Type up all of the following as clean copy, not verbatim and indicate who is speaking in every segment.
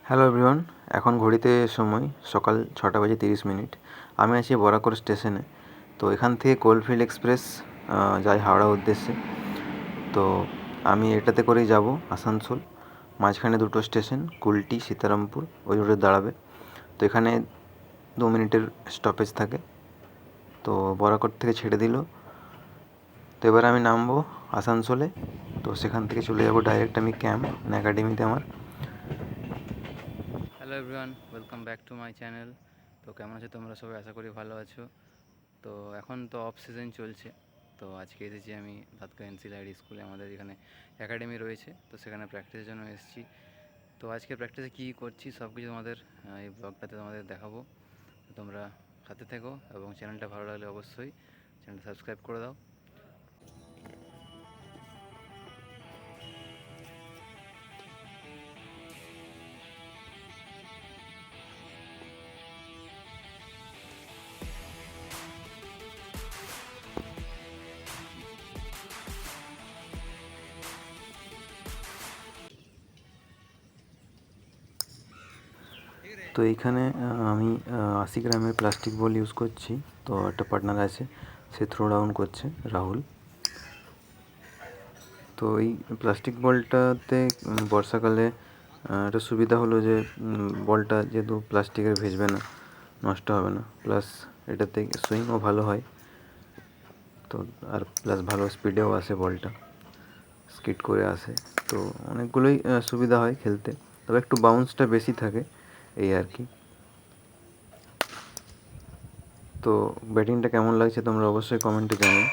Speaker 1: Hello everyone, এখন ঘড়িতে সময় সকাল 6:30 আমি আছি বরাকর স্টেশনে। তো এখান থেকে কোলফিল্ড এক্সপ্রেস যায় হাওড়া উদ্দেশ্যে। তো আমি এটাতে করেই যাব আসানসোল। মাঝখানে দুটো স্টেশন কুলটি, সীতারামপুর, ওই রোডে দাঁড়াবে। তো এখানে 2 মিনিটের স্টপেজ থাকে। তো বরাকর থেকে ছেড়ে দিল। তো এবার আমি নামবো আসানসোলে। তো সেখান থেকে চলে যাব ডাইরেক্ট আমি ক্যাম্প একাডেমিতে আমার।
Speaker 2: Hello everyone, welcome back to my channel. তো কেমন আছো তোমরা সবাই? আশা করি ভালো আছো। তো এখন তো অফ সিজন চলছে। তো আজকে এসেছি আমি দাঁতকা এনসিল আইডি স্কুলে, আমাদের এখানে একাডেমি রয়েছে। তো সেখানে প্র্যাকটিসের জন্য এসেছি। তো আজকে প্র্যাকটিসে কী করছি সব কিছু তোমাদের এই ব্লগটাতে তোমাদের দেখাবো। তো তোমরা সাথে থেকো এবং চ্যানেলটা ভালো লাগলে অবশ্যই চ্যানেলটা সাবস্ক্রাইব করে দাও।
Speaker 1: তো এইখানে আমি 80 গ্রামের প্লাস্টিক বল ইউজ করছি। তো একটা পার্টনার আছে, সে থ্রো ডাউন করছে, রাহুল। তো এই প্লাস্টিক বলটাতে বর্ষাকালে একটা সুবিধা হলো যে বলটা যেহেতু প্লাস্টিকের ভেজবে না, নষ্ট হবে না, প্লাস এটাতে সুইংও ভালো হয়। তো আর প্লাস ভালো স্পিডেও আসে, বলটা স্কিড করে আসে। তো অনেকগুলোই সুবিধা হয় খেলতে, তবে একটু বাউন্সটা বেশি থাকে, এই আর কি। তো ব্যাটিংটা কেমন লাগছে তোমরা অবশ্যই কমেন্টে জানিও।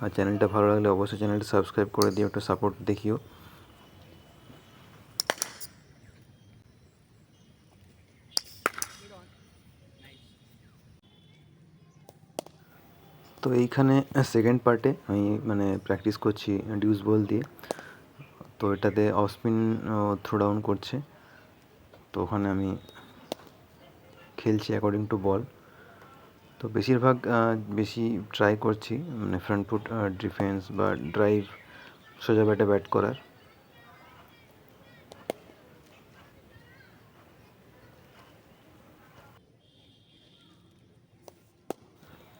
Speaker 1: আর চ্যানেলটা ভালো লাগলে অবশ্যই চ্যানেলটা সাবস্ক্রাইব করে দিও, একটু সাপোর্ট দেখিও। তো এইখানে সেকেন্ড পার্টে আমি প্র্যাকটিস করছি ডিউস বল দিয়ে। তো এটাতে অফ স্পিন থ্রো ডাউন করছে। তো ওখানে আমি খেলছি অ্যাকর্ডিং টু বল। তো বেশিরভাগ বেশি ট্রাই করছি ফ্রন্ট ফুট ডিফেন্স বা ড্রাইভ, সোজা ব্যাটে ব্যাট করার।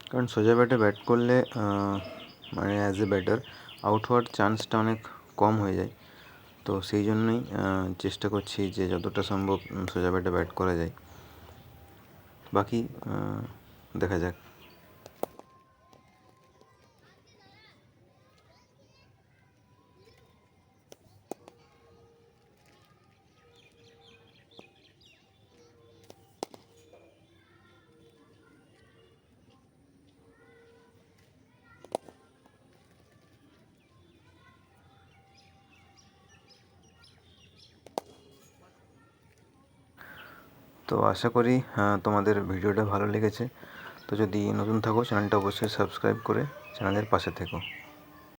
Speaker 1: কারণ সোজা ব্যাটে ব্যাট করলে অ্যাজ এ ব্যাটার আউট হওয়ার চান্সটা অনেক কম হয়ে যায়। তো সেই জন্যই চেষ্টা করছি যে যতটা সম্ভব সোজা ব্যাটে ব্যাট করা যায়। বাকি দেখা যাক। তো আশা করি তোমাদের ভিডিওটা ভালো লেগেছে। তো যদি নতুন থাকো চ্যানেলটা অবশ্যই সাবস্ক্রাইব করে চ্যানেলের পাশে থেকো।